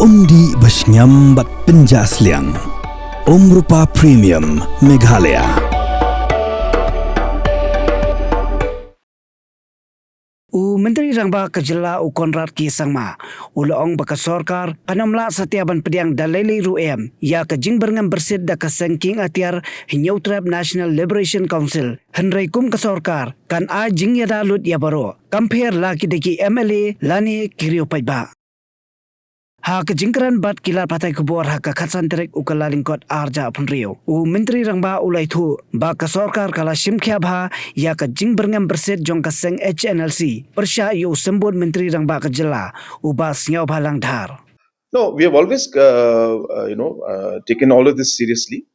Umdi Bashnyam Bat Pinjasliang Rupa Premium Meghalaya. Menteri Rangba Kejela Konrad Ki Sangma Ulaong baka Sorkar panamla setiaban pediang dalili ruem ya ke jingberngam bersid da ke sengking atiar Hinyautrap National Liberation Council Henry kum ke Sorkar kan a Jingïada lut ya Baroh compare laki deki MLA lani kirio paiba ha ke jingkran bat kilar patai kubor ha ke khatsan terek ukalalingkot arja punrio menteri Rangba ulai thu ba ke Sorkar kala simkhya bha ya ke jingberngam bersid jong ke seng HNLC persya yu sembut menteri Rangba Kejela ubas nyau bhalang dhar. No, we have always, taken all of this seriously.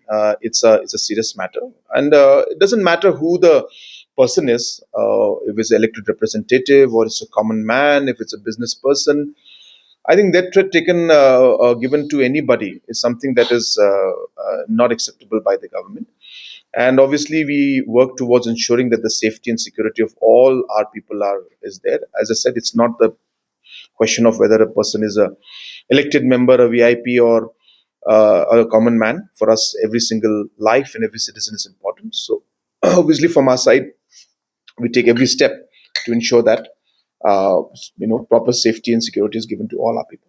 It's a serious matter, and it doesn't matter who the person is, if it's an elected representative or it's a common man, if it's a business person. I think that threat taken given to anybody is something that is not acceptable by the government. And obviously, we work towards ensuring that the safety and security of all our people is there. As I said, it's not the question of whether a person is a elected member, a VIP, or a common man. For us, every single life and every citizen is important. So, obviously, from our side, we take every step to ensure that proper safety and security is given to all our people.